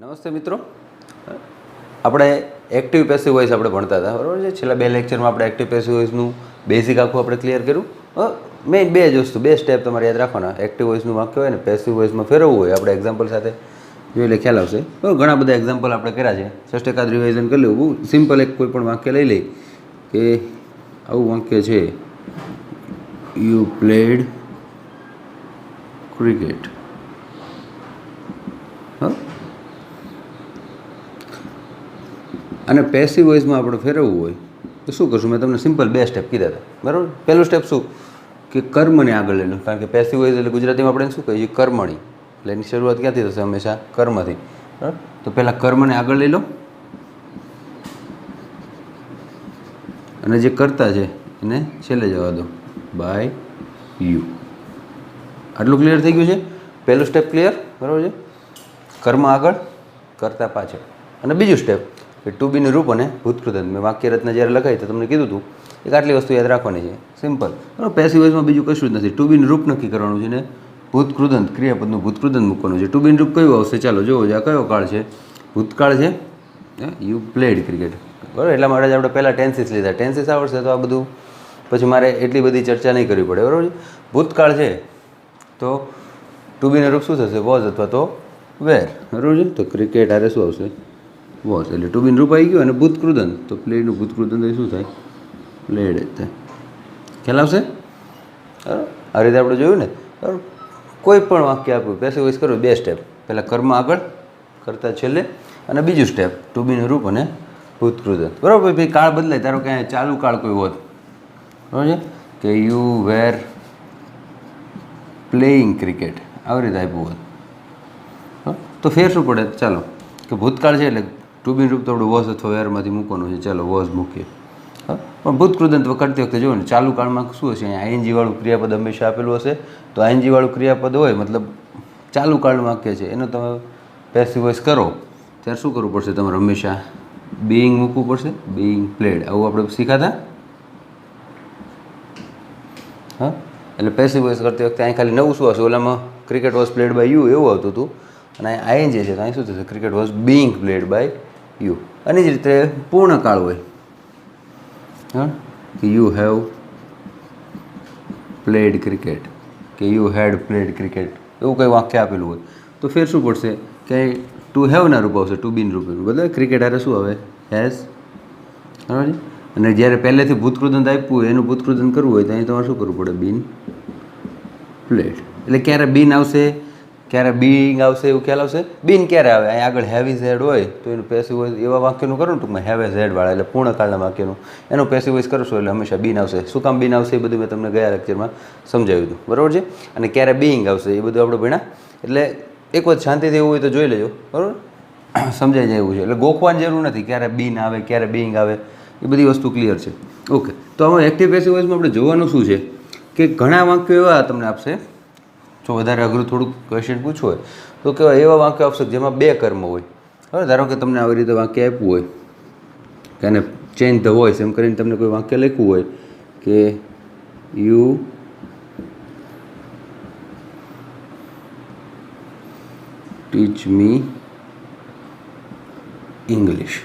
નમસ્તે મિત્રો, આપણે એક્ટિવ પેસિવ વોઇસ આપણે ભણતા હતા, બરાબર છે. છેલ્લા 2 લેક્ચરમાં આપણે એક્ટિવ પેસિવ વોઇસનું બેઝિક આખું આપણે ક્લિયર કર્યું. મેઇન 2 જ વસ્તુ, 2 સ્ટેપ તમારે યાદ રાખવાના. એક્ટિવ વોઇસનું વાક્ય હોય ને પેસિવ વોઇસમાં ફેરવવું હોય, આપણે એક્ઝામ્પલ સાથે જોઈ એટલે ખ્યાલ આવશે. ઘણા બધા એક્ઝામ્પલ આપણે કર્યા છે, જસ્ટ એકાદ રિવાઇઝન કરી લેવું. બહુ સિમ્પલ એક કોઈ પણ વાક્ય લઈ લઈ કે આવું વાક્ય છે, યુ પ્લેડ ક્રિકેટ. અને પેસિવ વોઇસમાં આપણે ફેરવવું હોય તો શું કરશું? મેં તમને સિમ્પલ 2 સ્ટેપ કીધા હતા, બરાબર. પહેલું સ્ટેપ શું કે કર્મને આગળ લઈ લો, કારણ કે પેસિવ વોઇસ એટલે ગુજરાતીમાં આપણે શું કહીએ, કર્મણી. એટલે એની શરૂઆત ક્યાંથી થશે? હંમેશા કર્મથી, બરાબર. તો પહેલાં કર્મને આગળ લઈ લો અને જે કર્તા છે એને છેલ્લે જવા દો, બાય યુ. આટલું ક્લિયર થઈ ગયું છે? પહેલું સ્ટેપ ક્લિયર, બરાબર છે. કર્મ આગળ, કર્તા પાછળ. અને બીજું સ્ટેપ કે ટુ બીનું રૂપ અને ભૂતકૃદંત. મેં વાક્ય રચના જ્યારે લખાઈ તો તમને કીધું હતું એક આટલી વસ્તુ યાદ રાખવાની છે, સિમ્પલ. બરાબર. પેસિવ વોઇસમાં બીજું કશું જ નથી. ટુ બીનું રૂપ નક્કી કરવાનું છે ને ભૂતકૃદંત, ક્રિયાપદનું ભૂતકૃદંત મૂકવાનું છે. ટુ બીનું રૂપ કયું આવશે? ચાલો જોવો છે. આ કયો કાળ છે? ભૂતકાળ છે. યુ પ્લેડ ક્રિકેટ, બરાબર. એટલા માટે જ આપણે પહેલાં ટેન્સીસ લીધા. ટેન્સીસ આવડશે તો આ બધું પછી મારે એટલી બધી ચર્ચા નહીં કરવી પડે, બરાબર. ભૂતકાળ છે તો ટુ બીનું રૂપ શું થશે? વોઝ અથવા તો વેર, બરાબર છે. તો ક્રિકેટ આરે શું આવશે? વોઝ. એટલે ટુ બીનું રૂપ આવી ગયું. અને ભૂતકૃદંત તો પ્લેડનું ભૂતકૃદંત એ શું થાય? પ્લેડ જ થાય. ખ્યાલ આવશે? બરાબર. આ રીતે આપણે જોયું ને, બરાબર. કોઈ પણ વાક્ય આપ્યું, પેસિવ વોઇસ કરવું, 2 સ્ટેપ. પહેલાં કર્મ આગળ, કરતા છેલ્લે. અને બીજું સ્ટેપ ટુ બીનું રૂપ અને ભૂતકૃદંત, બરાબર. ભાઈ કાળ બદલાય, તારો ક્યાંય ચાલુ કાળ કોઈ હોત, બરાબર છે, કે યુ વેર પ્લેઇંગ ક્રિકેટ, આવી રીતે આપ્યું હોત તો ફેર શું પડે? ચાલો કે ભૂતકાળ છે એટલે ટુ બીનું રૂપ તો આપણે વોઝ અથવા વેરમાંથી મૂકવાનું છે. ચાલો વોઝ મૂકીએ. પણ ભૂતકૃદંત કરતી વખતે જોયું ને, ચાલુ કાળમાં શું હશે? અહીંયા આઈએનજી વાળું ક્રિયાપદ હંમેશા આપેલું હશે. તો આઈએનજી વાળું ક્રિયાપદ હોય મતલબ ચાલુ કાળનું વાક્ય છે, એનો તમે પેસિવ વોઇસ કરો ત્યારે શું કરવું પડશે? તમારે હંમેશા બીઈંગ મૂકવું પડશે. બીઈંગ પ્લેડ, આવું આપણે શીખાતા. હા, એટલે પેસિવ વોઇસ કરતી વખતે અહીં ખાલી નવું શું હશે? ઓલામાં cricket was played by you એવું આવતું હતું, અને અહીં આઈએનજી છે તો અહીં શું થશે? Cricket was being played by you. અને જ રીતે પૂર્ણ કાળ હોય, હા, કે યુ હેવ પ્લેડ ક્રિકેટ, કે યુ હેડ પ્લેડ ક્રિકેટ, એવું કંઈ વાક્ય આપેલું હોય તો ફેર શું પડશે? કે ટુ હેવના રૂપ આવશે, ટુ બીન રૂપ. બરાબર. ક્રિકેટ હારે શું આવે? હેઝ, બરાબર. અને જ્યારે પહેલેથી ભૂતકૃદંત આપ્યું હોય એનું ભૂતકૃદંત કરવું હોય તો અહીં તમારે શું કરવું પડે? બીન પ્લેડ. એટલે ક્યારે બીન આવશે, ક્યારે બીઈંગ આવશે, એવું ખ્યાલ આવશે. બીન ક્યારે આવે? અહીં આગળ હેવી ઝેડ હોય તો એનું પેસિવ વોઇસ એવા વાક્યનું કરો ને ટૂંકમાં, હેવે ઝેડ વાળા એટલે પૂર્ણકાળના વાક્યનું એનું પેસિવ વોઇસ કરશો એટલે હંમેશા બીન આવશે. શું કામ બીન આવશે એ બધું મેં તમને ગયા લેક્ચરમાં સમજાવ્યું હતું, બરાબર છે. અને ક્યારે બીઈંગ આવશે એ બધું આપણે ભણ્યા. એટલે એક વખત શાંતિથી એવું હોય તો જોઈ લેજો, બરાબર. સમજાઈ જાય એવું છે. એટલે ગોખવાની જરૂર નથી ક્યારે બીન આવે, ક્યારે બીઈંગ આવે, એ બધી વસ્તુ ક્લિયર છે. ઓકે. તો હવે એક્ટિવ પેસિવ વોઇસમાં આપણે જોવાનું શું છે કે ઘણા વાક્યો એવા તમને આપશે, જો વધારે અઘરું થોડુંક ક્વેશ્ચન પૂછવું હોય તો કેવા એવા વાક્ય આપશે જેમાં 2 કર્મ હોય. હવે ધારો કે તમને આવી રીતે વાક્ય આપ્યું હોય કે એને ચેન્જ ધ વોઇસ એમ કરીને તમને કોઈ વાક્ય લખ્યું હોય કે યુ ટીચ મી ઇંગ્લિશ,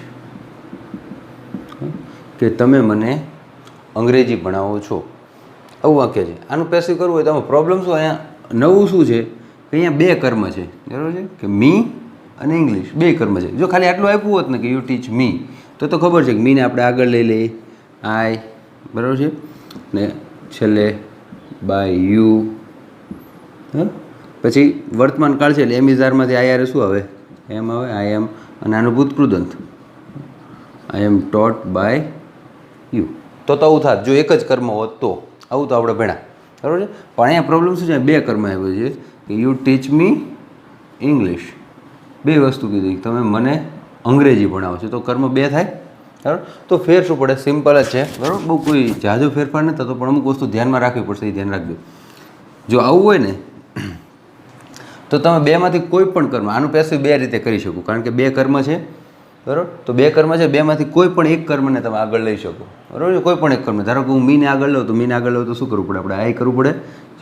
કે તમે મને અંગ્રેજી ભણાવો છો, આવું વાક્ય છે. આનું પેસિવ કરવું હોય તો આમાં પ્રોબ્લેમ શું? અહીંયા નવું શું છે કે અહીંયા 2 કર્મ છે, બરાબર છે, કે મી અને ઇંગ્લિશ 2 કર્મ છે. જો ખાલી આટલું આપ્યું હોત ને કે યુ ટીચ મી તો ખબર છે કે મીને આપણે આગળ લઈ લઈએ આઈ, બરાબર છે, ને છેલ્લે બાય યુ. હા, પછી વર્તમાન કાળ છે એટલે એમ ઇઝ આરમાંથી આઈ આરે શું આવે? એમ આવે, આઈ એમ. અને આનું ભૂતકૃદંત આઈ એમ ટોટ બાય યુ. તો આવું થાત જો એક જ કર્મ હોત તો. આવું તો આપણે ભણ્યા, બરાબર છે. પણ અહીંયા પ્રોબ્લેમ શું છે? 2 કર્મ આવ્યું છે કે યુ ટીચ મી ઇંગ્લિશ, 2 વસ્તુ કીધી, તમે મને અંગ્રેજી ભણાવો છો, તો કર્મ 2 થાય, બરાબર. તો ફેર શું પડે? સિમ્પલ જ છે, બરાબર. બહુ કોઈ જાજો ફેરફાર નથી થતો, પણ અમુક વસ્તુ ધ્યાનમાં રાખવી પડશે, એ ધ્યાન રાખજો. જો આવું હોય ને તો તમે 2માંથી કોઈ પણ કર્મ, આનું પેસિવ 2 રીતે કરી શકો, કારણ કે 2 કર્મ છે, બરાબર. તો 2 કર્મ છે, 2માંથી કોઈ પણ એક કર્મને તમે આગળ લઈ શકો, બરાબર છે. કોઈ પણ એક કર્મ, ધારો કે હું મીને આગળ લઉં તો મીને આગળ લઉં તો શું કરવું પડે? આપણે આઈ કરવું પડે,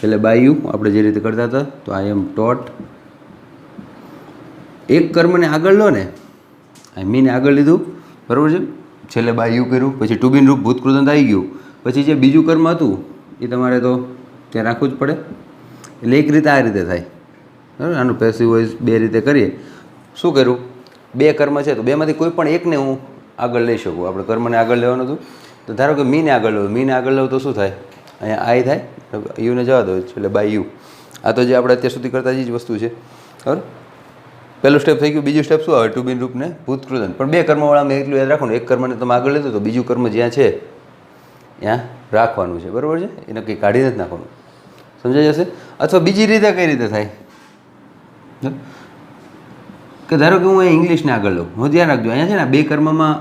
છેલ્લે બાય યુ આપણે જે રીતે કરતા હતા. તો આઈ એમ ટોટ એક કર્મને આગળ લો ને, મીને આગળ લીધું, બરાબર છે, છેલ્લે બાય યુ કર્યું, પછી ટુ બીનું રૂપ ભૂતકૃદંત આવી ગયું, પછી જે બીજું કર્મ હતું એ તમારે તો ત્યાં રાખવું જ પડે. એટલે એક રીતે આ રીતે થાય, બરાબર. આનું પેસિવ વોઇસ બે રીતે કરીએ. શું કર્યું, બે કર્મ છે તો બેમાંથી કોઈ પણ એકને હું આગળ લઈ શકું. આપણે કર્મને આગળ લેવાનું હતું, તો ધારો કે મીને આગળ લો, મીને આગળ લો તો શું થાય, અહીંયા આઈ થાય, યુને જવા દો, એટલે બાય યુ. આ તો જે આપણે અત્યાર સુધી કરતા જ વસ્તુ છે, બરાબર. પહેલું સ્ટેપ થઈ ગયું. બીજું સ્ટેપ શું આવે, ટુ બીન રૂપને ભૂતકૃદંત. પણ બે કર્મવાળા મેં એટલું યાદ રાખવાનું, એક કર્મને તમે આગળ લીધું તો બીજું કર્મ જ્યાં છે ત્યાં રાખવાનું છે, બરાબર છે, એને કંઈ કાઢી નથી નાખવાનું. સમજાઈ જશે. અથવા બીજી રીતે કઈ રીતે થાય કે ધારો કે હું અહીં ઇંગ્લિશને આગળ લઉં, હું ધ્યાન રાખજો અહીંયા છે ને બે કર્મમાં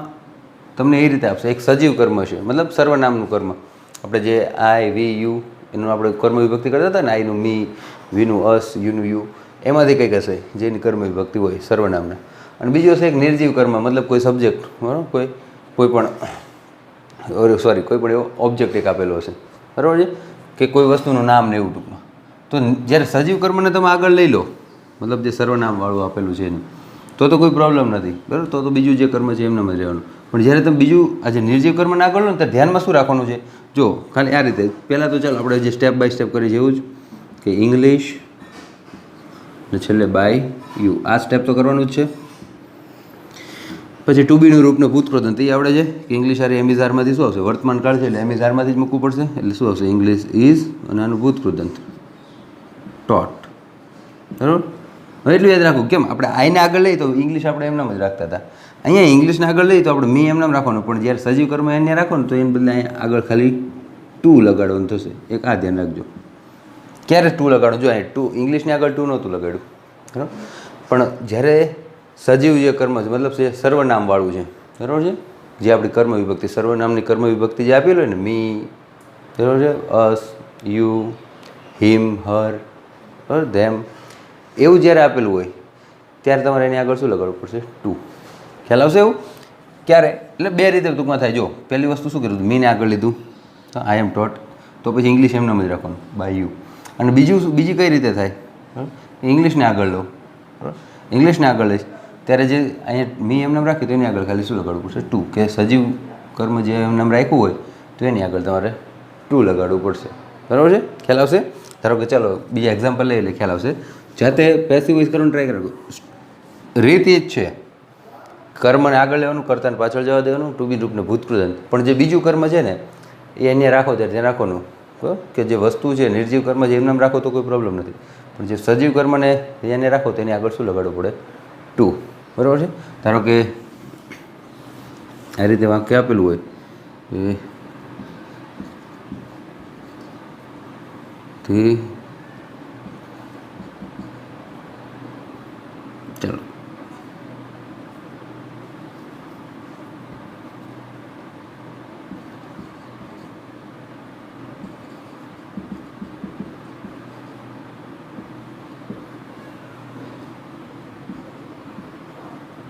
તમને એ રીતે આપશે. એક સજીવ કર્મ છે, મતલબ સર્વનામનું કર્મ. આપણે જે આઈ વી યુ એનું આપણે કર્મ વિભક્તિ કરતા હતા ને, આઈનું મી, વીનું અસ, યુનું યુ, એમાંથી કંઈક હશે જેની કર્મ વિભક્તિ હોય સર્વનામના. અને બીજું હશે એક નિર્જીવ કર્મ, મતલબ કોઈ સબ્જેક્ટ, બરાબર, કોઈ પણ સોરી કોઈ પણ એવો ઓબ્જેક્ટ એક આપેલો હશે, બરાબર છે, કે કોઈ વસ્તુનું નામ ને એવું ટૂંકમાં. તો જ્યારે સજીવ કર્મને તમે આગળ લઈ લો, મતલબ જે સર્વનામવાળું આપેલું છે એનું, તો કોઈ પ્રોબ્લેમ નથી, બરાબર. તો બીજું જે કર્મ છે એમનામ જ રહેવાનું. પણ જ્યારે તમે બીજું આ જે નિર્જીવ કર્મને આગળ લો ને ત્યારે ધ્યાનમાં શું રાખવાનું છે, જો ખાલી આ રીતે. પહેલાં તો ચાલો આપણે જે સ્ટેપ બાય સ્ટેપ કરીએ જેવું જ, કે ઇંગ્લિશ ને છેલ્લે બાય યુ, આ સ્ટેપ તો કરવાનું જ છે. પછી ટુ બીનું રૂપને ભૂતકૃદંત એ આવડે છે કે ઇંગ્લિશ આરે એમિઝારમાંથી શું આવશે, વર્તમાન કાળ છે એટલે એમિઝારમાંથી જ મૂકવું પડશે. એટલે શું આવશે, ઇંગ્લિશ ઇઝ અને આનું ભૂતકૃદંત ટોટ, બરાબર. હવે એટલું યાદ રાખવું. કેમ આપણે આઈને આગળ લઈએ તો ઇંગ્લિશ આપણે એમનામ જ રાખતા હતા, અહીંયા ઇંગ્લિશને આગળ લઈએ તો આપણે મી એમનામ રાખવાનું. પણ જ્યારે સજીવ કર્મ એને રાખવાનું તો એને બદલે અહીંયા આગળ ખાલી ટુ લગાડવાનું થશે. એક આ ધ્યાન રાખજો, ક્યારે ટુ લગાડવું. જો અહીંયા ટુ ઇંગ્લિશની આગળ ટુ નહોતું લગાડ્યું, બરાબર. પણ જ્યારે સજીવ જે કર્મ છે, મતલબ જે સર્વનામવાળું છે, બરાબર છે, જે આપણી કર્મ વિભક્તિ, સર્વનામની કર્મ વિભક્તિ જે આપેલું હોય ને, મી, બરાબર છે, અસ, યુ, હિમ, હર, બરાબર, ધેમ, એવું જ્યારે આપેલું હોય ત્યારે તમારે એની આગળ શું લગાડવું પડશે, ટુ. ખ્યાલ આવશે એવું ક્યારે? એટલે બે રીતે ટૂંકમાં થાય. જો પહેલી વસ્તુ શું કર્યું, મીને આગળ લીધું તો આઈ એમ ટોટ, તો પછી ઇંગ્લિશ એમનામ જ રાખવાનું, બાય યુ. અને બીજી કઈ રીતે થાય, ઇંગ્લિશને આગળ લો, બરાબર, ઇંગ્લિશને આગળ લઈશ ત્યારે જે અહીંયા મી એમનામ રાખી તો એની આગળ ખાલી શું લગાડવું પડશે, ટુ. કે સજીવ કર્મ જે એમનામ રાખ્યું હોય તો એની આગળ તમારે ટુ લગાડવું પડશે, બરાબર છે. ખ્યાલ આવશે. ધારો કે ચાલો બીજા એક્ઝામ્પલ લઈએ એટલે ખ્યાલ આવશે. જાતે પેસિવ વોઇસ કરવાનું ટ્રાય કરો. રીત એ જ છે, કર્મને આગળ લેવાનું, કર્તાને પાછળ જવા દેવાનું, ટુ બી રૂપને ભૂતકૃદંત. પણ જે બીજું કર્મ છે ને એ અહીંયા રાખો ત્યારે ત્યાં રાખવાનું, કે જે વસ્તુ છે નિર્જીવ કર્મ જે એમનામ રાખો તો કોઈ પ્રોબ્લેમ નથી. પણ જે સજીવ કર્મને એને રાખો તો એની આગળ શું લગાડવું પડે, ટુ, બરાબર છે. ધારો કે આ રીતે વાક્ય આપેલું હોય તે ચાલો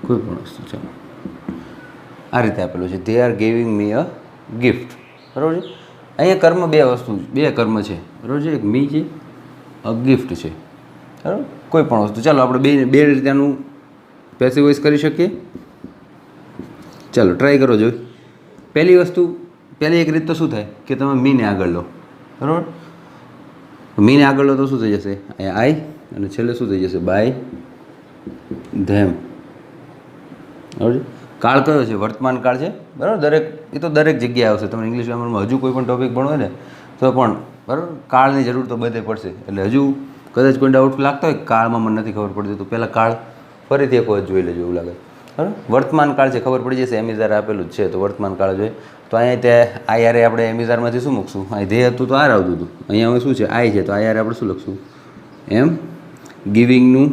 કોઈ પણ વસ્તુ, ચાલો આ રીતે આપેલું છે, they are giving me a gift, બરાબર છે. અહીંયા કર્મ બે કર્મ છે, બરાબર છે. એક મી છે, અ ગિફ્ટ છે, બરાબર. કોઈ પણ વસ્તુ, ચાલો આપણે બે રીતે આનું પેસિવ વોઇસ કરી શકીએ. ચાલો ટ્રાય કરો. જો પહેલી એક રીત તો શું થાય કે તમે મીને આગળ લો, બરાબર. મીને આગળ લો તો શું થઈ જશે, અહીંયા આઈ અને છેલ્લે શું થઈ જશે, બાય ધેમ, બરાબર. કાળ કયો છે, વર્તમાન કાળ છે, બરાબર. એ તો દરેક જગ્યાએ આવશે. તમે ઇંગ્લિશ ગ્રામરમાં હજુ કોઈ પણ ટોપિક ભણો ને તો પણ બરાબર કાળની જરૂર તો બધે પડશે. એટલે હજુ કદાચ કોઈ ડાઉટ લાગતો હોય કાળમાં મને નથી ખબર પડતી તો પહેલાં કાળ ફરીથી એક વખત જોઈ લેજો એવું લાગે, બરાબર. વર્તમાન કાળ છે, ખબર પડી જશે, એમિઝાર આપેલું જ છે તો વર્તમાન કાળ જોઈએ. તો અહીંયા ત્યાં આઈ આરે આપણે એમિઝારમાંથી શું મૂકશું, અહીં ધ્યેય હતું તો આર આવતું હતું, અહીંયા હવે શું છે, આઈ છે તો આઈ આરે આપણે શું લખશું, એમ ગિવિંગનું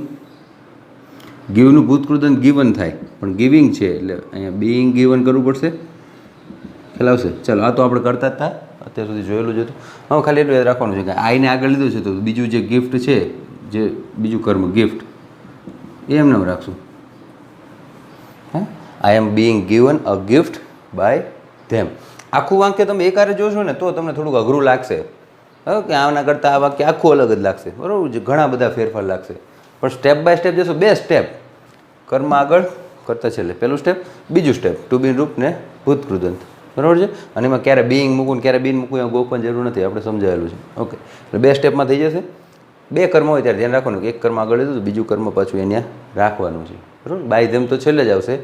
ભૂતકૃદંત ગિવન થાય, પણ ગિવિંગ છે એટલે અહીંયા બીઇંગ ગિવન કરવું પડશે. ખ્યાલ આવશે. ચાલો આ તો આપણે કરતા જ હતા, અત્યાર સુધી જોયેલું જ હતું. હવે ખાલી એટલું યાદ રાખવાનું છે કે આઈને આગળ લીધું છે તો બીજું જે ગિફ્ટ છે, જે બીજું કર્મ ગિફ્ટ એ એમને રાખશું. હા, I am being given a gift by them. આખું વાક્ય તમે એકારે જોશો ને તો તમને થોડુંક અઘરું લાગશે, કે આના કરતાં આ વાક્ય આખું અલગ જ લાગશે, બરાબર. ઘણા બધા ફેરફાર લાગશે. પણ સ્ટેપ બાય સ્ટેપ જશો, બે સ્ટેપ કર્મ આગળ કરતા છેલ્લે પહેલું સ્ટેપ. બીજું સ્ટેપ ટુ બી રૂપ ને ભૂતકૃદંત, બરાબર છે. અને એમાં ક્યારે બિંગ મૂકવું ને ક્યારે બીન મૂકવું એમાં ગોખવાની જરૂર નથી, આપણે સમજાયેલું છે. ઓકે, એટલે 2 સ્ટેપમાં થઈ જશે. 2 કર્મ હોય ત્યારે ધ્યાન રાખવાનું કે એક કર્મ આગળ લીધું તો બીજું કર્મ પાછું એને રાખવાનું છે, બરાબર. બાય ધેમ તો છેલ્લે જ આવશે,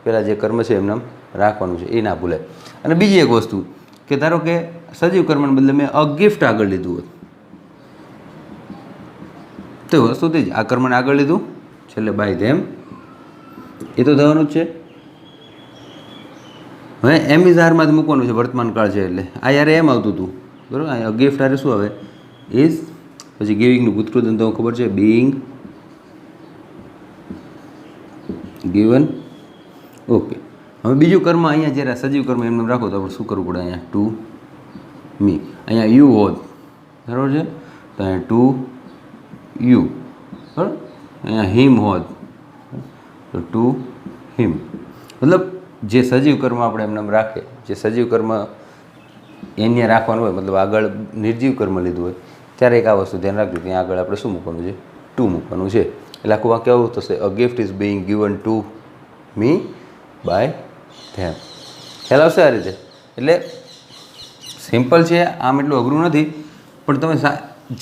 પહેલાં જે કર્મ છે એમને રાખવાનું છે, એ ના ભૂલાય. અને બીજી એક વસ્તુ કે ધારો કે સજીવ કર્મને બદલે મેં અ ગિફ્ટ આગળ લીધું હોત તો વસ્તુ થઈ જ આ કર્મને આગળ લીધું છેલ્લે બાય ધેમ, એ તો થવાનું જ છે. હવે એમ ઇઝ આરમાં જ મૂકવાનું છે, વર્તમાન કાળ છે એટલે આ યારે એમ આવતું હતું, બરાબર. આ ગિફ્ટ આરે શું આવે? ઇઝ, પછી ગિવિંગનું ભૂતકૃદંત તો ખબર છે, બિંગ ગિવન. ઓકે, હવે બીજું કર્મ અહીંયા જ્યારે સજીવ કર્મ એમને રાખો તો આપણે શું કરવું પડે? અહીંયા ટુ મી, અહીંયા યુ હોત, બરાબર છે, તો અહીંયા ટુ યુ, બરાબર. અહીંયા હિમ હોત તો ટુ હિમ. મતલબ જે સજીવ કર્મ આપણે એમને રાખે, જે સજીવ કર્મ એને રાખવાનું હોય, મતલબ આગળ નિર્જીવ કર્મ લીધું હોય ત્યારે એક આ વસ્તુ ધ્યાન રાખજો, ત્યાં આગળ આપણે શું મૂકવાનું છે? ટુ મૂકવાનું છે. એટલે આખું વાક્ય કેવું થશે? A gift is being given to me by them. ખ્યાલ આવશે આ રીતે? એટલે સિમ્પલ છે, આમ એટલું અઘરું નથી. પણ તમે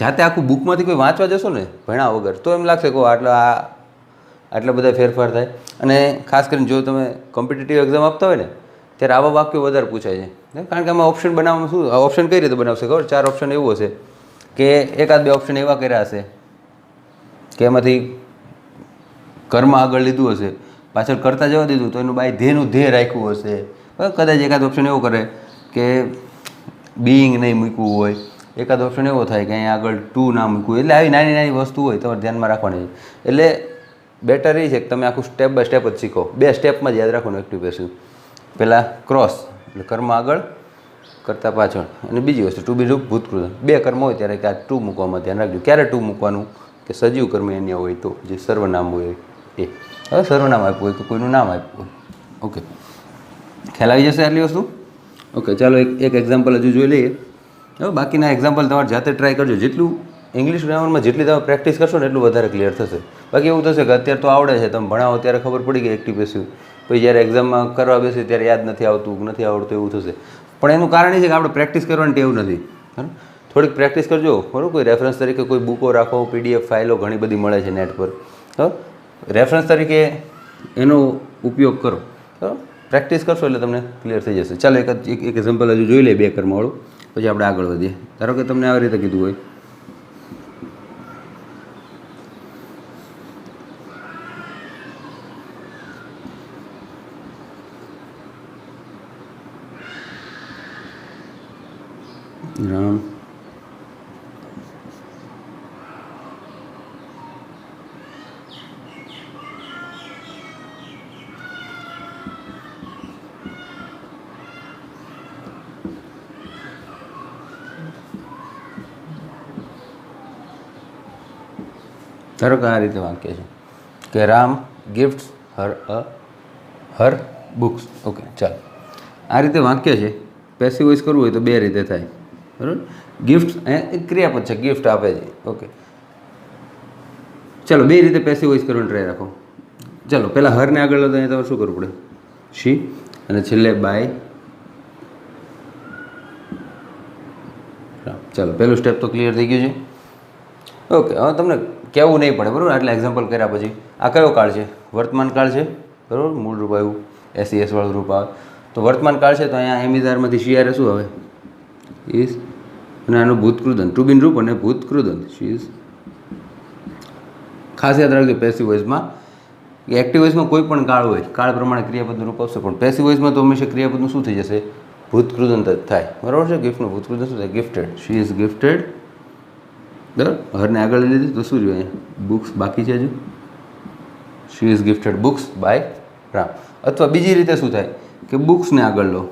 જાતે આખું બુકમાંથી કોઈ વાંચવા જશો ને ભણ્યા વગર તો એમ લાગશે કે આટલા બધા ફેરફાર થાય. અને ખાસ કરીને જો તમે કોમ્પિટિટિવ એક્ઝામ આપતા હોય ને ત્યારે આવા વાક્યો વધારે પૂછાય છે, કારણ કે આમાં ઓપ્શન બનાવવામાં શું, ઓપ્શન કઈ રીતે બનાવશે ખબર? 4 ઓપ્શન એવું હશે કે એકાદ 2 ઓપ્શન એવા કર્યા હશે કે એમાંથી કર્મ આગળ લીધું હશે, પાછળ કરતા જવા દીધું તો એનું બાય ધ્યેયનું ધ્યેય રાખ્યું હશે. કદાચ એકાદ ઓપ્શન એવો કરે કે બિંગ નહીં મૂકવું હોય, એકાદ ઓપ્શન એવો થાય કે અહીંયા આગળ ટુ ના મૂકવું. એટલે આવી નાની નાની વસ્તુ હોય તમારે ધ્યાનમાં રાખવાની છે. એટલે બેટર એ છે કે તમે આખું સ્ટેપ બાય સ્ટેપ જ શીખો. 2 સ્ટેપમાં જ યાદ રાખવાનું એક્ટિવ પેસિવ. પહેલાં ક્રોસ એટલે કર્મ આગળ કરતાં પાછળ, અને બીજી વસ્તુ ટુ બી રૂપ ભૂતકૃત. 2 કર્મ હોય ત્યારે કે આ ટુ મૂકવામાં ધ્યાન રાખજો. ક્યારે ટુ મૂકવાનું? કે સજીવ કર્મ અહીંયા હોય તો, જે સર્વનામ હોય એ. હવે સર્વનામ આપ્યું હોય કે કોઈનું નામ આપ્યું હોય. ઓકે, ખ્યાલ આવી જશે આટલી વસ્તુ? ઓકે, ચાલો એક એક્ઝામ્પલ હજુ જોઈ લઈએ. હવે બાકીના એક્ઝામ્પલ તમારે જાતે ટ્રાય કરજો. જેટલું ઇંગ્લિશ ગ્રામરમાં જેટલી તમે પ્રેક્ટિસ કરશો ને એટલું વધારે ક્લિયર થશે. બાકી એવું થશે કે અત્યારે તો આવડે છે, તમે ભણાવો ત્યારે ખબર પડી ગઈ એક્ટિવ પેસિવ, પછી જ્યારે એક્ઝામમાં કરવા બેસે ત્યારે યાદ નથી આવતું, નથી આવડતું, એવું થશે. પણ એનું કારણ એ છે કે આપણે પ્રેક્ટિસ કરવાની ટેવ નથી. થોડીક પ્રેક્ટિસ કરજો, બરાબર. કોઈ રેફરન્સ તરીકે કોઈ બુકો રાખો, PDF ફાઇલો ઘણી બધી મળે છે નેટ પર, રેફરન્સ તરીકે એનો ઉપયોગ કરો. બરાબર, પ્રેક્ટિસ કરશો એટલે તમને ક્લિયર થઈ જશે. ચાલો એક એક્ઝામ્પલ હજુ જોઈ લઈએ 2 કર્મવાળું, પછી આપણે આગળ વધીએ. ધારો કે તમને આવી રીતે કીધું હોય રામ ધારો કે આ રીતે વાક્ય છે કે રામ ગિફ્ટ્સ હર બુક્સ. ઓકે, ચાલો આ રીતે વાક્ય છે. પેસિવ વોઇસ કરવું હોય તો 2 રીતે થાય, બરાબર. ગિફ્ટ અહીંયા ક્રિયાપદ છે, ગિફ્ટ આપે છે. ઓકે, ચાલો 2 રીતે પેસિવ વોઇસ કરવાની ટ્રાય રાખો. ચાલો પહેલાં હરને આગળ લો તો અહીંયા તમારે શું કરવું પડે? શી, અને છેલ્લે બાય. ચાલો પહેલું સ્ટેપ તો ક્લિયર થઈ ગયું છે. ઓકે, હવે તમને કહેવું નહીં પડે, બરાબર. આટલા એક્ઝામ્પલ કર્યા પછી આ કયો કાળ છે? વર્તમાન કાળ છે, બરાબર. મૂળ રૂપ આવ્યું, SES વાળું રૂપ આવે તો વર્તમાન કાળ છે. તો અહીંયા એમિઝારમાંથી શિયારે શું આવે? ઇઝ, અને આનું ભૂતકૃદંત ટુ બિન રૂપ અને ભૂતકૃદંત શી ઇઝ. ખાસ યાદ રાખજો પેસિવ વોઇસમાં કે એક્ટિવ વોઇસમાં કોઈ પણ કાળ હોય, કાળ પ્રમાણે ક્રિયાપદનું રૂપ આવશે, પણ પેસિવ વોઇસમાં તો હંમેશા ક્રિયાપદનું શું થઈ જશે? ભૂતકૃદંત જ થાય, બરાબર છે. ગિફ્ટનું ભૂતકૃદંત શું થાય? Gifted, she is gifted. બરાબર, હરને આગળ લઈ લીધી તો શું રહ્યું અહીંયા? બુક્સ બાકી છે હજુ. She is gifted books by Ram. અથવા બીજી રીતે શું થાય કે બુક્સને આગળ લો,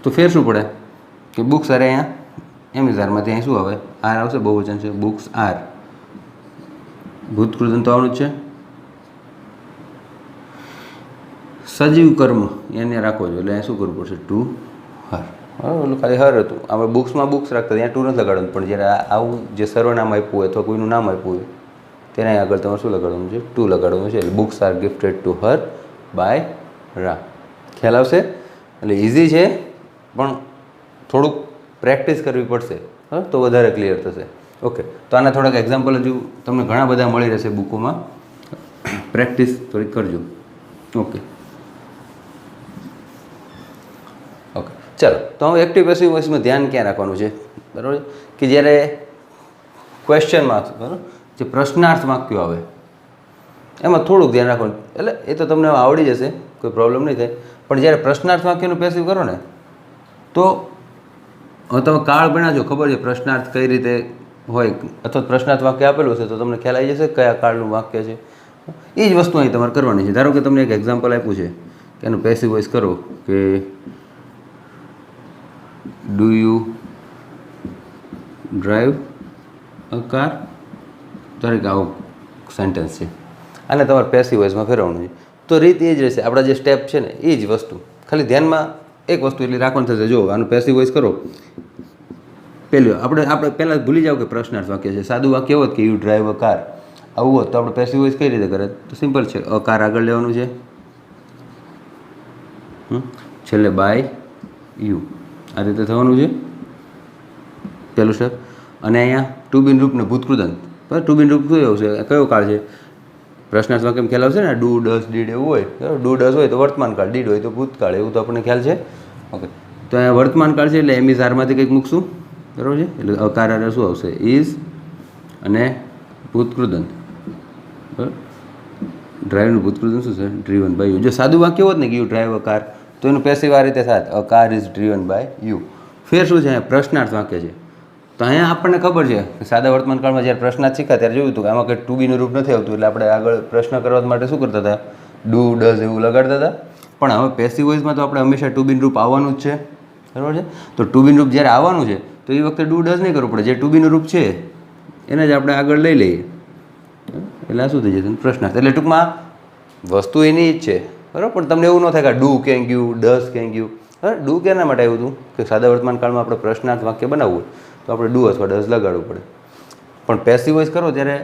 તો ફેર શું પડે કે બુક્સ અરે અહીંયા એમિઝારમાંથી અહીં શું આવે? આર આવશે, બહુવચન છે, બુક્સ આર. ભૂતકૃદંત તો આવવાનું જ છે. સજીવ કર્મ એને રાખવો જોઈએ એટલે શું કરવું પડશે? To her. ઓલું ખાલી હર હતું. આપણે બુક્સમાં બુક્સ રાખતા ત્યાં ટુ નથી લગાડવાનું, પણ જ્યારે આવું જે સર્વનામ આપ્યું હોય અથવા કોઈનું નામ આપ્યું હોય તેને આગળ તમારે શું લગાડવાનું છે? ટુ લગાડવાનું છે. એટલે books are gifted to her by રા. ખ્યાલ આવશે? એટલે ઇઝી છે, પણ થોડુંક પ્રેક્ટિસ કરવી પડશે, હા, તો વધારે ક્લિયર થશે. ઓકે, તો આના થોડાક એક્ઝામ્પલ હજુ તમને ઘણા બધા મળી રહેશે બુકોમાં, પ્રેક્ટિસ થોડીક કરજો. ઓકે ઓકે, ચાલો. તો હવે એક્ટિવ પેસિવ વોઇસમાં ધ્યાન ક્યાં રાખવાનું છે? બરાબર, કે જ્યારે ક્વેશ્ચન માર્ક્સ, બરાબર, જે પ્રશ્નાર્થ વાક્યો આવે એમાં થોડુંક ધ્યાન રાખવાનું. એટલે એ તો તમને આવડી જશે, કોઈ પ્રોબ્લેમ નહીં થાય. પણ જ્યારે પ્રશ્નાર્થ વાક્યનું પેસિવ કરો ને, તો હવે તમે કાળ ભણ્યા છો, ખબર છે પ્રશ્નાર્થ કઈ રીતે હોય, અથવા પ્રશ્નાર્થ વાક્ય આપેલું છે તો તમને ખ્યાલ આવી જશે કયા કાળનું વાક્ય છે. એ જ વસ્તુ અહીં તમારે કરવાની છે. ધારો કે તમને એક એક્ઝામ્પલ આપ્યું છે કે એનું પેસિવ વોઇસ કરો કે do you drive a car. દરેક આવું સેન્ટેન્સ છે, આને તમારે પેસિવ વોઇસમાં ફેરવવાનું છે. તો રીત એ જ રહેશે, આપણા જે સ્ટેપ છે ને એ જ વસ્તુ, ખાલી ધ્યાનમાં એક વસ્તુ એટલી રાખવાની થશે. જો આનું પેસિવ વોઇસ કરો, પહેલું આપણે પહેલાં ભૂલી જાઓ કે પ્રશ્નાર્થ વાક્ય છે. સાદું વાક્ય હોત કે યુ ડ્રાઈવ અ કાર, આવું હોત તો આપણે પેસિવ વોઇસ કઈ રીતે કરે? તો સિમ્પલ છે, અ કાર આગળ લેવાનું છે, છેલ્લે બાય યુ, આ રીતે થવાનું છે પહેલું સ્ટેપ. અને અહીંયા ટુ બિન રૂપને ભૂતકૃદંત, બરાબર. ટુ બિન રૂપ શું આવશે? કયો કાળ છે? પ્રશ્નાર્થ વાક્યમાં ખ્યાલ આવશે ને, ડુ ડસ ડીડ એવું હોય, બરાબર. ડુ ડસ હોય તો વર્તમાન કાળ, ડીડ હોય તો ભૂતકાળ, એવું તો આપણને ખ્યાલ છે. ઓકે, તો અહીંયા વર્તમાન કાળ છે એટલે એમ ઇઝ આરમાંથી કંઈક મૂકશું, બરાબર છે. એટલે અકાર આર શું આવશે? ઇઝ અને ભૂતકૃદંત, બરાબર. ડ્રાઈવનું ભૂતકૃદંત શું છે? Driven by you. જો સાદું વાક્ય હોત ને કે યુ ડ્રાઈવ અ કાર, તો એનું પેસિવ આ રીતે થાય, a car is driven by you. ફેર શું છે? અહીંયા પ્રશ્નાર્થ વાક્ય છે. તો અહીંયા આપણને ખબર છે કે સાદા વર્તમાન કાળમાં જ્યારે પ્રશ્નાર્થ શીખ્યા ત્યારે જોયું હતું કે આમાં કંઈ ટુ બીનું રૂપ નથી આવતું, એટલે આપણે આગળ પ્રશ્ન કરવા માટે શું કરતા હતા? ડુ ડઝ એવું લગાડતા હતા. પણ હવે પેસિવ વોઇસમાં તો આપણે હંમેશા ટુ બીન રૂપ આવવાનું જ છે, બરાબર છે. તો ટુ બીન રૂપ જ્યારે આવવાનું છે તો એ વખતે ડુ ડઝ નહીં કરવું પડે, જે ટુ બીનું રૂપ છે એને જ આપણે આગળ લઈ લઈએ, એટલે આ શું થઈ જશે? પ્રશ્નાર્થ. એટલે ટૂંકમાં વસ્તુ એની જ છે, બરાબર. પણ તમને એવું ન થાય કે ડુ ક્યાં ગયું, ડઝ ક્યાં ગયું. બરાબર, ડુ કેના માટે આવ્યું હતું? કે સાદા વર્તમાન કાળમાં આપણે પ્રશ્નાર્થ વાક્ય બનાવવું તો આપણે ડુ અથવા ડઝ લગાડવું પડે. પણ પેસિવ વોઇસ કરો ત્યારે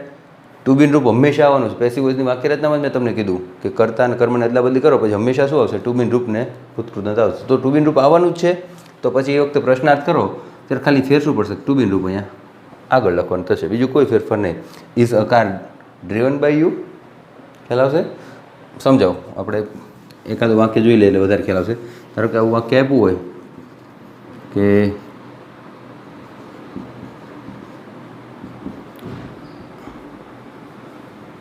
ટુ બીન રૂપ હંમેશા આવવાનું છે. પેસિવ વોઇસની વાક્ય રચનામાં મેં તમને કીધું કે કર્તા અને કર્મને અદલા બદલી કરો પછી હંમેશા શું આવશે? ટુ બીન રૂપને ભૂતકૃદંત આવશે. તો ટુ બીન રૂપ આવવાનું જ છે, તો પછી એ વખતે પ્રશ્નાર્થ કરો ત્યારે ખાલી ફેર શું પડશે? ટુ બીન રૂપ અહીંયા આગળ લખવાનું થશે, બીજું કોઈ ફેરફાર નહીં. Is a car driven by you. ખ્યાલ આવશે? સમજાવો, આપણે એકાદું વાક્ય જોઈ લઈએ એટલે વધારે ખ્યાલ આવશે. ધારો કે આવું વાક્ય આપ્યું હોય કે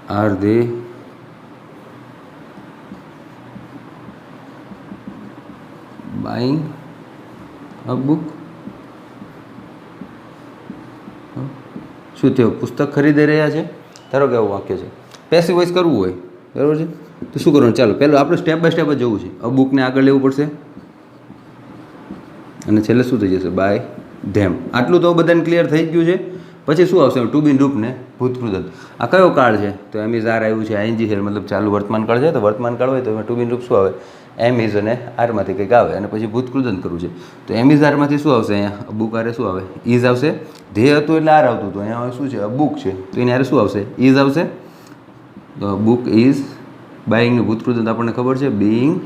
R they buying a book. શું થયું? પુસ્તક ખરીદી રહ્યા છે. ધારો કે આવું વાક્ય છે. પેસિવ વોઇસ કરવું હોય, બરાબર છે, તો શું કરવાનું? ચાલો પહેલું આપણે સ્ટેપ બાય સ્ટેપ જ જવું છે. અ બુકને આગળ લેવું પડશે અને છેલ્લે શું થઈ જશે? By them. આટલું તો બધાને ક્લિયર થઈ જ ગયું છે. પછી શું આવશે? ટુ બીન રૂપને ભૂતકૃદંત. આ કયો કાળ છે? તો એમ ઇઝ આર આવ્યું છે, આઈએનજી છે, મતલબ ચાલુ વર્તમાન કાળ છે. તો વર્તમાન કાળ હોય તો એમાં ટુ બીન રૂપ શું આવે? એમ ઇઝ અને આરમાંથી કંઈક આવે અને પછી ભૂતકૃદંત કરવું છે. તો એમ ઇઝ આરમાંથી શું આવશે? અહીંયા બુક આરે શું આવે? ઇઝ આવશે. ધ્યેય હતું એટલે આર આવતું હતું, અહીંયા શું છે? બુક છે, તો એને આરે શું આવશે? ઇઝ આવશે. તો બુક ઇઝ બાઇંગનું ભૂતકૃદંત આપણને ખબર છે, બીઇંગ.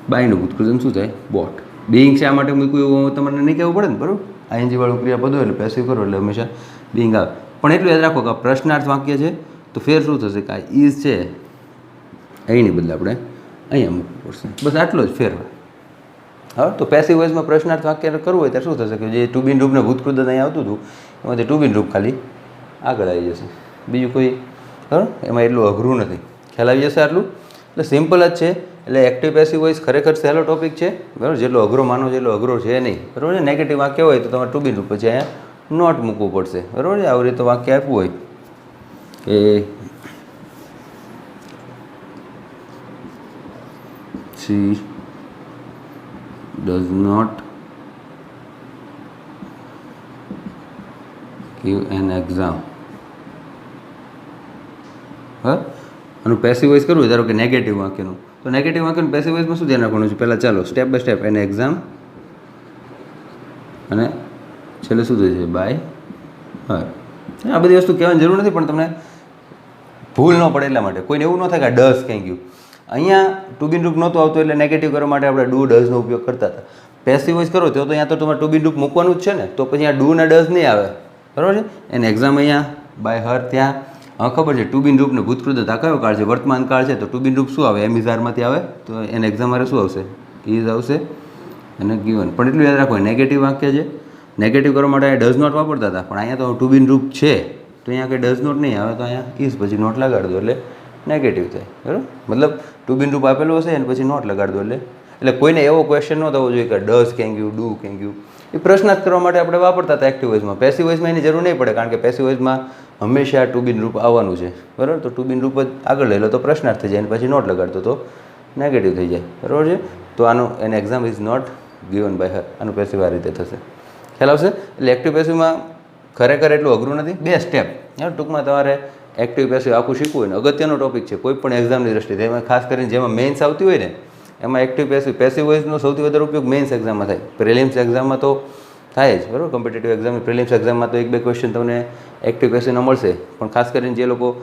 બાયનું ભૂતકૃદંત શું થાય? બોટ. બીઇંગ શા માટે મૂક્યું એવું તમને નહીં કહેવું પડે ને, બરાબર. આઈએનજી વાળું ક્રિયાપદ હોય એટલે પેસિવ કરો એટલે હંમેશા બીઇંગ આવે. પણ એટલું યાદ રાખો કે પ્રશ્નાર્થ વાક્ય છે તો ફેર શું થશે? કે આ ઇઝ છે અહીંની બદલે આપણે અહીંયા મૂકવું પડશે. બસ આટલો જ ફેર હોય. હા, તો પેસિવ વોઇસમાં પ્રશ્નાર્થ વાક્ય કરવું હોય ત્યારે શું થશે? કે જે ટુ બીન રૂપને ભૂતકૃદંત અહીંયા આવતું હતું એમાંથી ટુ બીન રૂપ ખાલી આગળ આવી જશે, બીજું કોઈ, બરાબર, એમાં એટલું અઘરું નથી. ખ્યાલ આવી જશે આટલું? એટલે સિમ્પલ જ છે. એટલે એક્ટિવ પેસિવ વોઇસ ખરેખર સહેલો ટોપિક છે, બરાબર. જેટલો અઘરો માનો જેટલો અઘરો છે નહીં, બરાબર છે. નેગેટિવ વાક્ય હોય તો તમારે ટુ બીન રૂપ પછી અહીંયા નોટ મૂકવું પડશે, બરાબર છે. આવી રીતે વાક્ય આપ્યું હોય કે she does not give an exam. હા, આનું પેસિવ વોઇસ કરવું ધારો કે નેગેટિવ વાક્યનું, તો નેગેટિવ વાક્યનું પેસિવ વોઇસમાં શું ધ્યાન રાખવાનું છે? પહેલાં ચાલો સ્ટેપ બાય સ્ટેપ. એને એક્ઝામ અને છેલ્લે શું થાય છે? By her. આ બધી વસ્તુ કહેવાની જરૂર નથી, પણ તમને ભૂલ ન પડે એટલા માટે. કોઈને એવું ન થાય કે આ ડઝ ક્યાંય ગયું. અહીંયા ટુ બી રૂપ નહોતું આવતું એટલે નેગેટિવ કરવા માટે આપણે ડુ ડઝનો ઉપયોગ કરતા હતા. પેસિવ વોઇસ કરો તો અહીંયા તો તમારે ટુ બી રૂપ મૂકવાનું જ છે ને, તો પછી અહીંયા ડુ ને ડઝ નહીં આવે, બરાબર છે. એને એક્ઝામ અહીંયા બાય હર ત્યાં ખબર છે ટુ બી રૂપ ને ભૂતકૃત આ કયો કાળ છે? વર્તમાન કાળ છે. તો ટુ બી રૂપ શું આવે? એમ ઇઝ આરમાંથી આવે, તો એને એક્ઝામ મારે શું આવશે? ઇઝ આવશે અને ગિવન. પણ એટલું યાદ રાખો નેગેટિવ વાક્ય છે, નેગેટિવ કરવા માટે ડઝ નોટ વાપરતા હતા, પણ અહીંયા તો ટુ બી રૂપ છે તો અહીંયા કંઈ ડઝ નોટ નહીં આવે, તો અહીંયા ઇઝ પછી નોટ લગાડી દો એટલે નેગેટિવ થાય, બરાબર. મતલબ ટુ બી રૂપ આપેલું હશે અને પછી નોટ લગાડી દો એટલે કોઈને એવો ક્વેશ્ચન ન થવો જોઈએ કે ડઝ કેમ ગયું, ડુ કેમ ગયું. એ પ્રશ્નાર્થ કરવા માટે આપણે વાપરતા હતા એક્ટિવ વોઇસમાં. પેસિવ વોઇસમાં એની જરૂર નહીં પડે, કારણ કે પેસિવ વોઇસમાં હંમેશા ટુ બી રૂપ આવવાનું છે, બરાબર. તો ટુ બી રૂપ જ આગળ લઈ લો તો પ્રશ્નાર્થ થઈ જાય અને પછી નોટ લગાડતો તો નેગેટિવ થઈ જાય, બરાબર છે. તો આનું an exam is not given by her, આનું પેસિવ આ રીતે થશે. ખ્યાલ આવશે? એટલે એક્ટિવ પેસિવમાં ખરેખર એટલું અઘરું નથી. 2 સ્ટેપ ટૂંકમાં તમારે એક્ટિવ પેસિવ આખું શીખવું હોય ને અગત્યનો ટોપિક છે કોઈ પણ એક્ઝામની દ્રષ્ટિએ. એમાં ખાસ કરીને જેમાં મેઇન્સ આવતી હોય ને એમાં એક્ટિવ પેસિવ વોઇસનો સૌથી વધારે ઉપયોગ મેઇન્સ એક્ઝામમાં થાય. પ્રિલિમ્સ એક્ઝામમાં તો થાય જ, બરાબર. કોમ્પિટિટિવ એક્ઝામની પ્રિલિમ્સ એક્ઝામમાં તો 1-2 ક્વેશ્ચન તમને એક્ટિવ પેસિવના મળશે, પણ ખાસ કરીને જે લોકો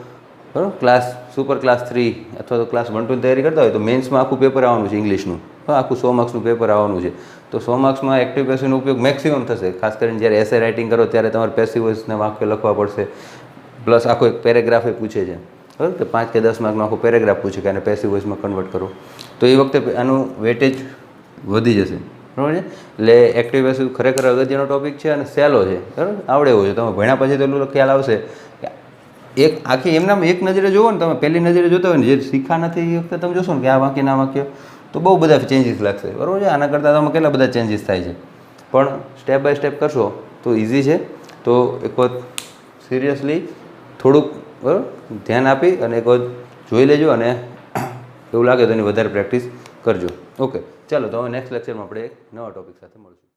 બરાબર ક્લાસ સુપર ક્લાસ 3 અથવા તો ક્લાસ 1-2 ની તૈયારી કરતા હોય તો મેઇન્સમાં આખું પેપર આવવાનું છે ઇંગ્લિશનું, આખું 100 માર્ક્સનું પેપર આવવાનું છે. તો 100 માર્ક્સમાં એક્ટિવ પેસિવનો ઉપયોગ મેક્સિમમ થશે. ખાસ કરીને જ્યારે એસે રાઇટિંગ કરો ત્યારે તમારે પેસિવ વોઇસના વાક્ય લખવા પડશે, પ્લસ આખો એક પેરેગ્રાફ પૂછે છે, બરાબર. કે 5 કે 10 માર્કનો આખો પેરેગ્રાફ પૂછે કે આને પેસિવ વોઇસમાં કન્વર્ટ કરો, તો એ વખતે આનું વેટેજ વધી જશે, બરાબર છે. એટલે એક્ટિવ પેસિવ ખરેખર અગત્યનો ટોપિક છે અને સહેલો છે, બરાબર. આવડે એવો છે. તમે ભણ્યા પછી તો એટલું ખ્યાલ આવશે કે એક આખી એમનામ એક નજરે જોવો ને, તમે પહેલી નજરે જોતા હોય ને, જે શીખા નથી એ વખતે તમે જોશો ને કે આ વાક્ય ના વાક્ય તો બહુ બધા ચેન્જીસ લાગશે, બરાબર છે. આના કરતાં તમે કેટલા બધા ચેન્જીસ થાય છે, પણ સ્ટેપ બાય સ્ટેપ કરશો તો ઇઝી છે. તો એક વખત સિરિયસલી થોડુંક બરાબર ધ્યાન આપી અને એક વખત જોઈ લેજો અને એવું લાગે તો એની વધારે પ્રેક્ટિસ કરજો. ઓકે, ચાલો તો હવે નેક્સ્ટ લેક્ચરમાં આપણે એક નવા ટોપિક સાથે મળશું.